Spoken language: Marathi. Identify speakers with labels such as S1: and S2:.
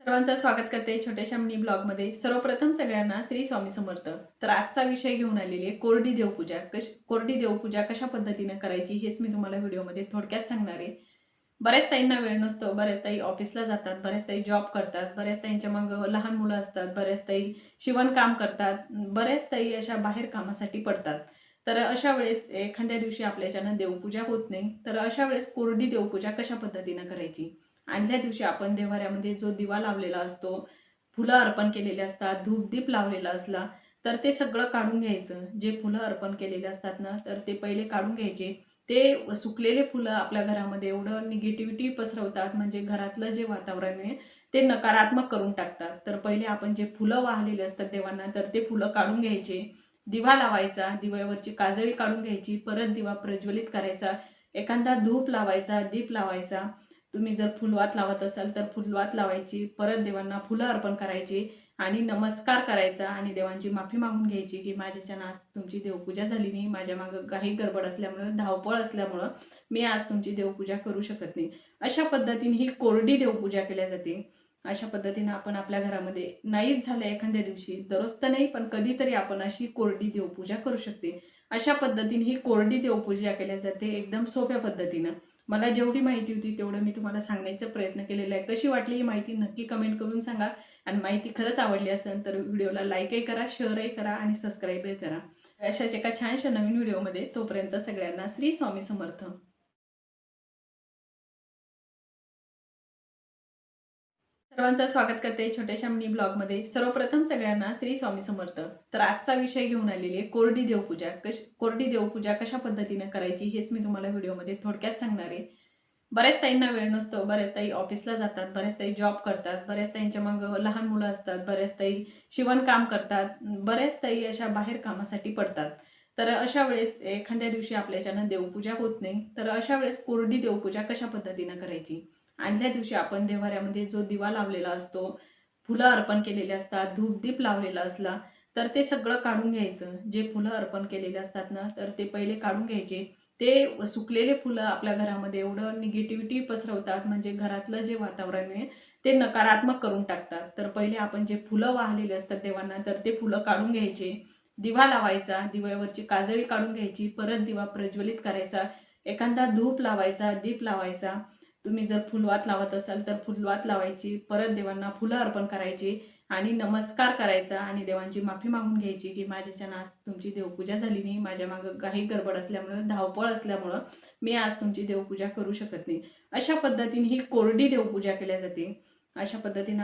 S1: सर्वांचं स्वागत करते छोट्याशा मिनी ब्लॉगमध्ये। सर्वप्रथम सगळ्यांना श्री स्वामी समर्थ। तर आजचा विषय घेऊन आलेली आहे कोरडी देवपूजा। कोरडी देवपूजा कशा पद्धतीने करायची हेच मी तुम्हाला व्हिडिओमध्ये थोडक्यात सांगणार आहे। बऱ्याच ताईंना वेळ नसतो, बऱ्याच ताई ऑफिसला जातात, बऱ्याच ताई जॉब करतात, बऱ्याच ताईंच्या मग लहान मुलं असतात, बऱ्याच ताई शिवणकाम करतात, बऱ्याच ताई अशा बाहेर कामासाठी पडतात। तर अशा वेळेस एखाद्या दिवशी आपल्याच्यानं देवपूजा होत नाही, तर अशा वेळेस कोरडी देवपूजा कशा पद्धतीने करायची। आदल्या दिवशी आपण देव्हाऱ्यामध्ये जो दिवा लावलेला असतो, फुलं अर्पण केलेले असतात, धूप-दीप लावलेला असला, तर ते सगळं काढून घ्यायचं। जे फुलं अर्पण केलेले असतात ना, तर ते पहिले काढून घ्यायचे। ते सुकलेले फुलं आपल्या घरामध्ये एवढं निगेटिव्हिटी पसरवतात, म्हणजे घरातलं जे वातावरण आहे ते नकारात्मक करून टाकतात। तर पहिले आपण जे फुलं वाहिलेले असतात देवांना, तर ते फुलं काढून घ्यायचे, दिवा लावायचा, दिव्यावरची काजळी काढून घ्यायची, परत दिवा प्रज्वलित करायचा, एखादा धूप लावायचा, दीप लावायचा। तुम्ही जर फुलवात लावत असाल तर फुलवात लावायची, परत देवांना फुलं अर्पण करायची आणि नमस्कार करायचा आणि देवांची माफी मागून घ्यायची की माझ्याच्यानं आज तुमची देवपूजा झाली नाही, माझ्या मागं काही गडबड असल्यामुळं, धावपळ असल्यामुळं मी आज तुमची देवपूजा करू शकत नाही। अशा पद्धतीने ही कोरडी देवपूजा केल्या जाते। अशा पद्धतीने आपण आपल्या घरामध्ये नाहीच झालं एखाद्या दिवशी, दररोज तर नाही पण कधीतरी आपण अशी कोरडी देवपूजा करू शकते। अशा पद्धतीने ही कोरडी देवपूजा केल्या जाते एकदम सोप्या पद्धतीनं। मला जेवढी माहिती होती तेवढं मी तुम्हाला सांगण्याचा प्रयत्न केलेला आहे। कशी वाटली ही माहिती नक्की कमेंट करून सांगा आणि माहिती खरंच आवडली असेल तर व्हिडिओला लाईकही करा, शेअरही करा आणि सबस्क्राईबही करा। अशाच एका छानशा नवीन व्हिडिओमध्ये तोपर्यंत सगळ्यांना श्री स्वामी समर्थ। सर्वांचं स्वागत करते छोट्याशा मिनी ब्लॉगमध्ये। सर्वप्रथम सगळ्यांना श्री स्वामी समर्थ। तर आजचा विषय घेऊन आलेली आहे कोरडी देवपूजा। कोरडी देवपूजा कशा पद्धतीने करायची हेच मी तुम्हाला व्हिडिओमध्ये थोडक्यात सांगणार आहे। बऱ्याच ताईंना वेळ नसतो, बऱ्याच ताई ऑफिसला जातात, बऱ्याच ताई जॉब करतात, बऱ्याच ताईंच्या मग लहान मुलं असतात, बऱ्याच ताई शिवणकाम करतात, बऱ्याच ताई अशा बाहेर कामासाठी पडतात। तर अशा वेळेस एखाद्या दिवशी आपल्याच्यानं देवपूजा होत नाही, तर अशा वेळेस कोरडी देवपूजा कशा पद्धतीने करायची। आदल्या दिवशी आपण देव्हाऱ्यामध्ये जो दिवा लावलेला असतो, फुलं अर्पण केलेले असतात, धूप-दीप लावलेला असला, तर ते सगळं काढून घ्यायचं। जे फुलं अर्पण केलेले असतात ना, तर ते पहिले काढून घ्यायचे। ते सुकलेले फुलं आपल्या घरामध्ये एवढं निगेटिव्हिटी पसरवतात, म्हणजे घरातलं जे वातावरण आहे ते नकारात्मक करून टाकतात। तर पहिले आपण जे फुलं वाहिलेले असतात देवांना, तर ते फुलं काढून घ्यायचे, दिवा लावायचा, दिव्यावरची काजळी काढून घ्यायची, परत दिवा प्रज्वलित करायचा, एखादा धूप लावायचा, दीप लावायचा। तुम्ही जर फुलवात लावत असाल तर फुलवात लावायची, परत देवांना फुलं अर्पण करायची आणि नमस्कार करायचा आणि देवांची माफी मागून घ्यायची की माझ्याच्यानं आज तुमची देवपूजा झाली नाही, माझ्या मागं काही गडबड असल्यामुळं, धावपळ असल्यामुळं मी आज तुमची देवपूजा करू शकत नाही। अशा पद्धतीने ही कोरडी देवपूजा केल्या जाते। अशा पद्धतीनं